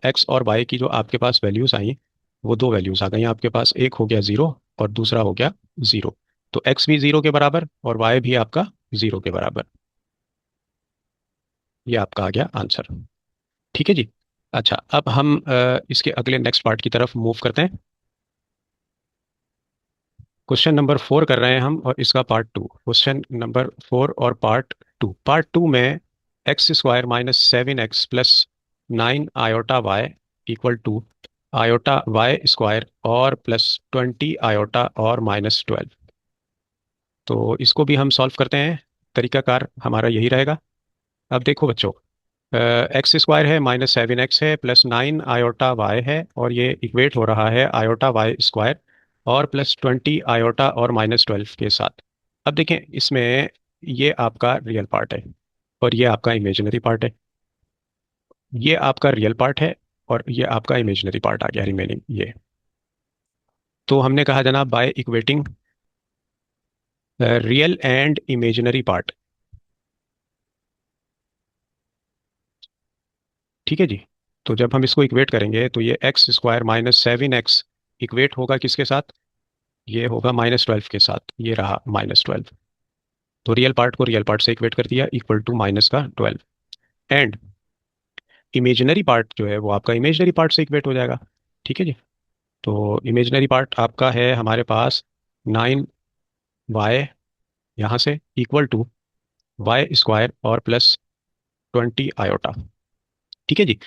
x और y की जो आपके पास वैल्यूज आई वो दो वैल्यूज आ गई आपके पास, एक हो गया 0 और दूसरा हो गया 0। तो x भी 0 के बराबर और y भी आपका 0 के बराबर। ये आपका आ गया आंसर। ठीक है जी। अच्छा, अब हम इसके अगले नेक्स्ट पार्ट की तरफ मूव करते हैं। क्वेश्चन नंबर 4 कर रहे हैं हम और इसका पार्ट 2। क्वेश्चन नंबर 4 और पार्ट 2। पार्ट 2 में x² minus 7x plus 9 i y equal to i y और प्लस 20 i और -12। तो इसको भी हम सॉल्व करते हैं। तरीकाकार हमारा यही रहेगा। अब देखो बच्चों, x² है, -7x है, प्लस 9 i वाई है और ये इक्वेट हो रहा है i वाई² और प्लस 20 i और -12 के साथ। अब देखें, इसमें ये आपका रियल पार्ट है और ये आपका इमेजिनरी पार्ट है। ये आपका रियल पार्ट है और ये आपका इमेजिनरी पार्ट आ गया रिमेनिंग ये। तो हमने कहा जनाब by equating real and imaginary part. ठीक है जी। तो जब हम इसको इक्वेट करेंगे तो ये x² -7x इक्वेट होगा किसके साथ? ये होगा -12 के साथ। ये रहा -12। तो रियल पार्ट को रियल पार्ट से इक्वेट कर दिया इक्वल टू माइनस का 12। एंड इमेजिनरी पार्ट जो है वो आपका इमेजिनरी पार्ट से इक्वेट हो जाएगा। ठीक है जी। तो इमेजिनरी पार्ट आपका है हमारे पास 9y यहाँ से इक्वल टू y² और प्लस 20 i। ठीक है जी।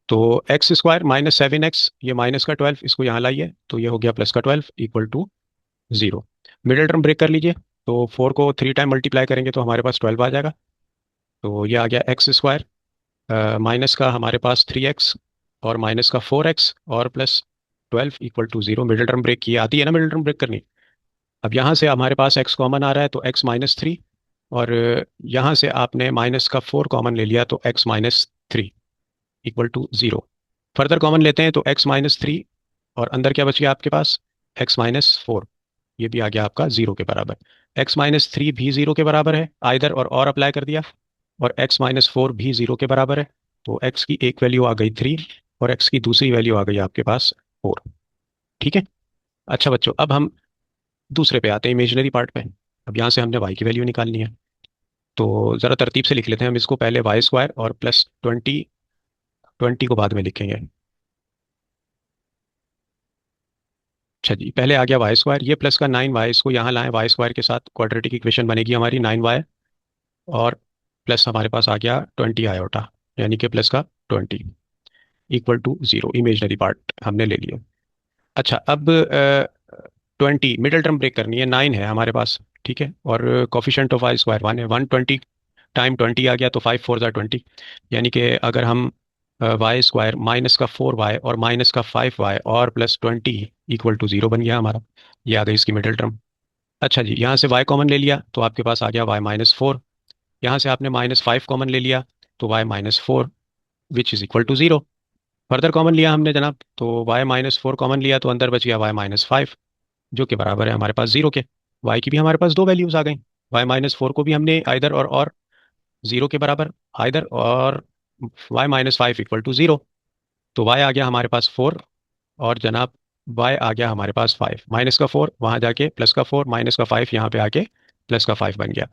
तो x² -7x, ये माइनस का 12, इसको यहाँ लाइए तो ये हो गया प्लस का 12 equal to 0। Middle term break कर लीजिए। तो 4 को 3 टाइम मल्टीप्लाई करेंगे तो हमारे पास 12 आ जाएगा। तो ये आ गया x², माइनस का हमारे पास 3x और माइनस का 4x और plus 12 equal to 0। Middle term break की आती है ना, मिडिल टर्म ब्रेक करनी। अब यहाँ से हमारे पास x कॉमन आ रहा है तो x-3 और यहाँ से आपने माइनस का 4 कॉमन ले लिया तो x-3 equal to 0। Further common लेते हैं तो x-3 और अंदर क्या बच गया आपके पास? x-4। ये भी आ गया आपका 0 के बराबर। x-3 भी 0 के बराबर है, आइदर और अप्लाई कर दिया। और x-4 भी 0 के बराबर है। तो x की एक वैल्यू आ गई 3 और x की दूसरी वैल्यू आ गई आपके पास 4। ठीक है। अच्छा बच्चों, अब हम दूसरे पे आते हैं, इमेजिनरी पार्ट पे। अब यहाँ से हमने y की वैल्यू निकालनी है। तो ज़रा तरतीब से लिख लेते हैं हम इसको। पहले y² और प्लस 20, 20 को बाद में लिखेंगे। अच्छा जी, पहले आ गया y², ये प्लस का 9y, इसको यहाँ लाएं y² के साथ, क्वाड्रेटिक इक्वेशन बनेगी हमारी 9y और प्लस हमारे पास आ गया 20 i, यानी कि प्लस का 20 इक्वल टू 0। इमेजनरी पार्ट हमने ले लिया। अच्छा, अब 20 मिडिल टर्म ब्रेक करनी है। 9 है हमारे पास, ठीक है, और कॉफिशेंट ऑफ y² 1 है। 120 टाइम 20 आ गया, तो 5 4 ज़ा 20, यानी कि अगर हम वाई स्क्वायर माइनस का 4y और माइनस का 5y और प्लस 20 इक्वल टू 0 बन गया हमारा। ये आ गई इसकी मिडिल टर्म। अच्छा जी, यहाँ से y कॉमन ले लिया तो आपके पास आ गया y-4। यहाँ से आपने -5 कॉमन ले लिया तो y-4 which is equal to 0। Further common लिया हमने जनाब, तो y-4 कॉमन लिया तो अंदर बच गया y-5, जो कि बराबर है हमारे पास 0 के। y की भी हमारे पास दो वैल्यूज आ गई। y-4 को भी हमने आइदर और 0 के बराबर, आइदर और y-5 इक्वल टू 0। तो y आ गया हमारे पास 4, और जनाब y आ गया हमारे पास 5। माइनस का 4 वहाँ जाके प्लस का 4, माइनस का 5 यहाँ पे आके प्लस का 5 बन गया।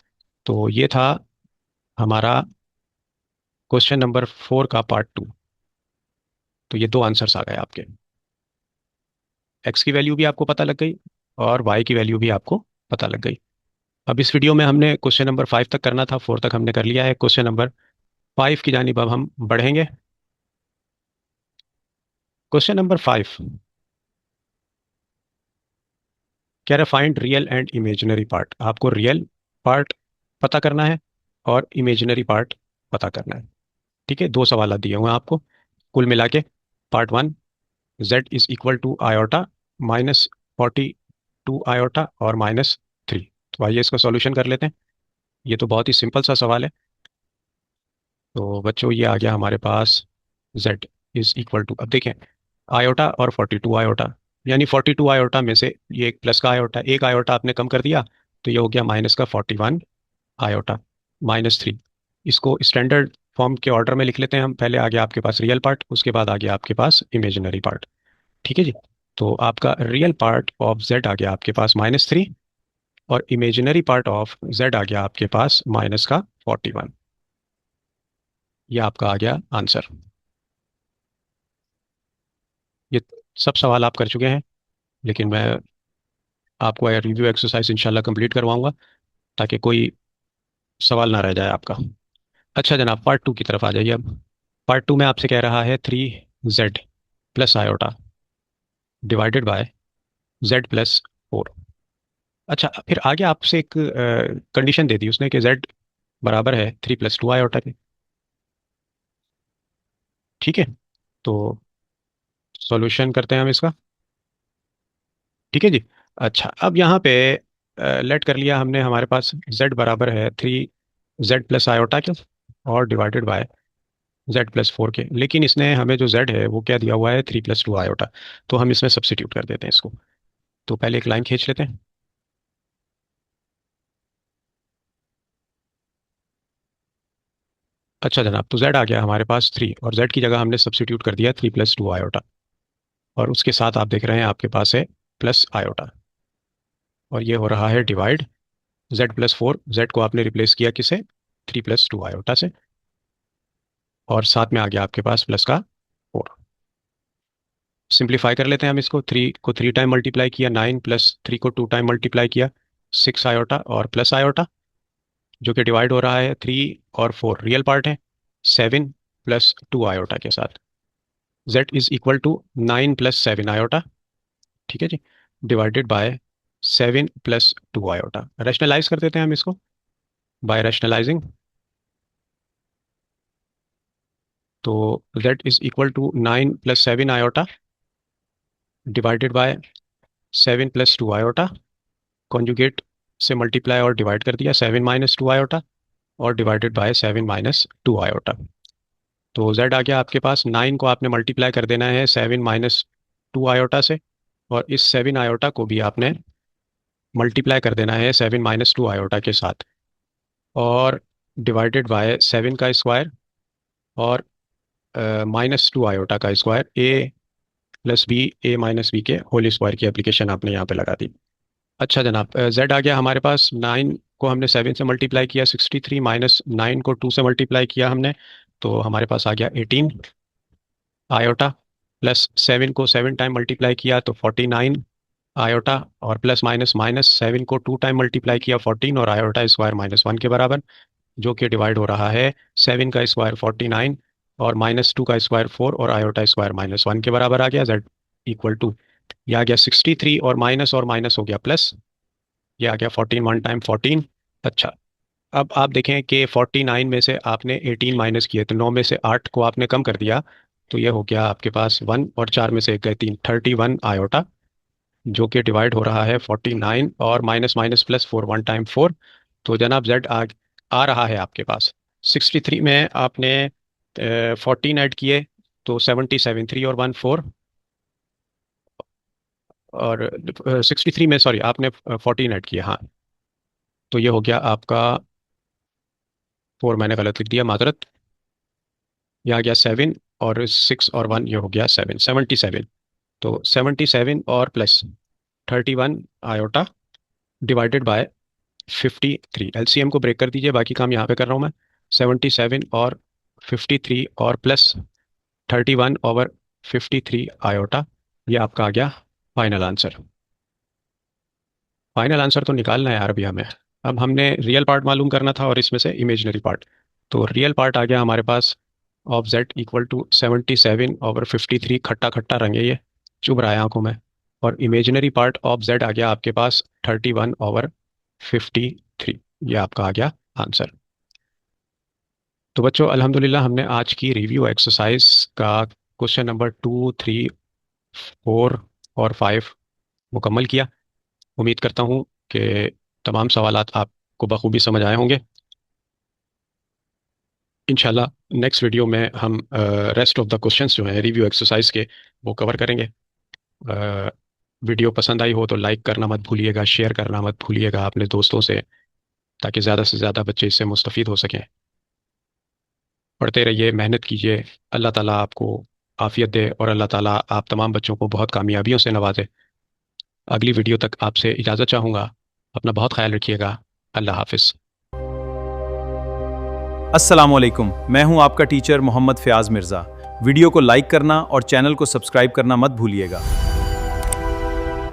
तो ये था हमारा क्वेश्चन नंबर 4 का पार्ट 2। तो ये दो आंसर्स आ गए आपके। एक्स की वैल्यू भी आपको पता लग गई और वाई की वैल्यू भी आपको पता लग गई। अब इस वीडियो में हमने क्वेश्चन नंबर 5 तक करना था, 4 तक हमने कर लिया है। क्वेश्चन नंबर 5 की जानिब अब हम बढ़ेंगे। क्वेश्चन नंबर 5 कह रहा find real and imaginary part. आपको रियल पार्ट पता करना है और इमेजिनरी पार्ट पता करना है। ठीक है, दो सवाल दिए हुए हैं आपको कुल मिला के। Part 1, z is equal to iota -42 iota और -3। तो आइए इसका सॉल्यूशन कर लेते हैं। ये तो बहुत ही सिंपल सा सवाल है। तो बच्चों ये आ गया हमारे पास z इज इक्वल टू, अब देखें, आयोटा और 42 आयोटा, यानी 42 आयोटा में से ये एक प्लस का आयोटा, एक आयोटा आपने कम कर दिया तो ये हो गया माइनस का 41 आयोटा -3। इसको स्टैंडर्ड फॉर्म के ऑर्डर में लिख लेते हैं हम। पहले आ गया आपके पास रियल पार्ट, उसके बाद आ गया आपके पास इमेजिनरी पार्ट। ठीक है जी। तो आपका रियल पार्ट ऑफ z आ गया आपके पास -3, और इमेजिनरी पार्ट ऑफ z आ गया आपके पास माइनस का 41। ये आपका आ गया आंसर। ये सब सवाल आप कर चुके हैं, लेकिन मैं आपको रिव्यू एक्सरसाइज इंशाल्लाह कंप्लीट करवाऊंगा ताकि कोई सवाल ना रह जाए आपका। अच्छा जनाब, पार्ट 2 की तरफ आ जाइए अब। पार्ट 2 में आपसे कह रहा है 3z plus iota divided bye z plus 4। अच्छा, फिर आगे आपसे एक कंडीशन दे दी उसने कि z बराबर है 3 + 2 आयोटा के। ठीक है, तो सॉल्यूशन करते हैं हम इसका। ठीक है जी। अच्छा, अब यहाँ पे लेट कर लिया हमने, हमारे पास z बराबर है 3z प्लस आयोटा के और डिवाइडेड बाय z+4 के। लेकिन इसने हमें जो z है वो क्या दिया हुआ है, 3 + 2 आयोटा। तो हम इसमें सब्सिट्यूट कर देते हैं इसको। तो पहले एक लाइन खींच लेते हैं। अच्छा जनाब, तो z आ गया हमारे पास 3, और z की जगह हमने सब्सिट्यूट कर दिया 3 + 2 आयोटा, और उसके साथ आप देख रहे हैं आपके पास है प्लस आयोटा, और ये हो रहा है डिवाइड z+4। z को आपने रिप्लेस किया किसे, 3 + 2 आयोटा से, और साथ में आ गया आपके पास प्लस का 4। सिंप्लीफाई कर लेते हैं हम इसको। 3 को 3 टाइम मल्टीप्लाई किया 9, प्लस 3 को 2 टाइम मल्टीप्लाई किया 6 आयोटा और प्लस आयोटा, जो कि डिवाइड हो रहा है 3 और 4 रियल पार्ट है 7 + 2 आयोटा के साथ। z is equal to 9 + 7 iota. ठीक है जी, डिवाइडेड बाय 7 + 2 आयोटा। रैशनलाइज कर देते हैं हम इसको बाय रैशनलाइजिंग। तो z is equal to 9 + 7 iota divided by 7 + 2 iota, conjugate से मल्टीप्लाई और डिवाइड कर दिया 7 - 2 आयोटा, और डिवाइडेड बाय 7 - 2 आयोटा। तो z आ गया आपके पास, 9 को आपने मल्टीप्लाई कर देना है 7 - 2 आयोटा से, और इस 7 आयोटा को भी आपने मल्टीप्लाई कर देना है 7 - 2 आयोटा के साथ, और डिवाइडेड बाय 7 का स्क्वायर और -2 आयोटा का स्क्वायर, a + b के होल स्क्वायर की एप्लीकेशन आपने यहाँ पे लगा दी। अच्छा जनाब, z आ गया हमारे पास, 9 को हमने 7 से मल्टीप्लाई किया 63, -9 को 2 से मल्टीप्लाई किया हमने, तो हमारे पास आ गया 18 आयोटा, प्लस 7 को 7 टाइम मल्टीप्लाई किया तो 49 आयोटा, और प्लस माइनस माइनस 7 को 2 टाइम मल्टीप्लाई किया 14, और आयोटा स्क्वायर -1 के बराबर, जो कि डिवाइड हो रहा है 7 का स्क्वायर 49 और -2 का स्क्वायर 4, और आयोटा स्क्वायर -1 के बराबर आ गया। z इक्वल टू, यह आ गया 63, और माइनस हो गया प्लस, ये आ गया 14 1 टाइम 14। अच्छा, अब आप देखें कि 49 में से आपने 18 माइनस किए, तो 9 में से 8 को आपने कम कर दिया, तो ये हो गया आपके पास 1, और 4 में से 1 गए 3, 31 आयोटा, जो कि डिवाइड हो रहा है 49 और माइनस माइनस प्लस 4, 1 टाइम 4। तो जनाब जेड आ रहा है आपके पास 63 में आपने 14 ऐड किए, तो 77, 3 और 1 4, और 63 में सॉरी आपने 14 ऐड किए, हाँ, तो ये हो गया आपका 4, मैंने गलत लिख दिया, माजरत। ये आ गया 7, और 6 और 1, ये हो गया 7, 77। तो 77 और plus 31 iota divided bye 53, LCM को ब्रेक कर दीजिए, बाकी काम यहाँ पे कर रहा हूँ मैं। 77 और 53 और प्लस 31 ओवर 53 आयोटा, ये आपका आ गया फाइनल आंसर। फाइनल आंसर तो निकालना है यार अभी हमें। अब हमने रियल पार्ट मालूम करना था और इसमें से इमेजिनरी पार्ट। तो रियल पार्ट आ गया हमारे पास of z equal to 77 over 53, खट्टा खट्टा रंग है ये, चुभ रहा है आंखों में। और इमेजिनरी पार्ट ऑफ जेड आ गया आपके पास 31 ओवर 53, ये आपका आ गया आंसर। तो बच्चों अल्हम्दुलिल्लाह हमने आज की रिव्यू एक्सरसाइज का क्वेश्चन नंबर 2, 3, 4 और 5 मुकम्मल किया। उम्मीद करता हूँ कि तमाम सवालात आपको बखूबी समझ आए होंगे। इंशाल्लाह नेक्स्ट वीडियो में हम रेस्ट ऑफ द क्वेश्चंस जो हैं रिव्यू एक्सरसाइज के, वो कवर करेंगे। वीडियो पसंद आई हो तो लाइक करना मत भूलिएगा, शेयर करना मत भूलिएगा अपने दोस्तों से, ताकि ज़्यादा से ज़्यादा बच्चे इससे मुस्तफ़ीद हो सकें। पढ़ते रहिए, मेहनत कीजिए, अल्लाह ताला आपको आफ़ियत दे, और अल्लाह ताला आप तमाम बच्चों को बहुत कामयाबियों से नवाजे। अगली वीडियो तक आपसे इजाज़त चाहूँगा। अपना बहुत ख्याल रखिएगा। अल्लाह हाफिज़। अस्सलामुअलैकुम, मैं हूं आपका टीचर मोहम्मद फ़याज़ मिर्ज़ा। वीडियो को लाइक करना और चैनल को सब्सक्राइब करना मत भूलिएगा।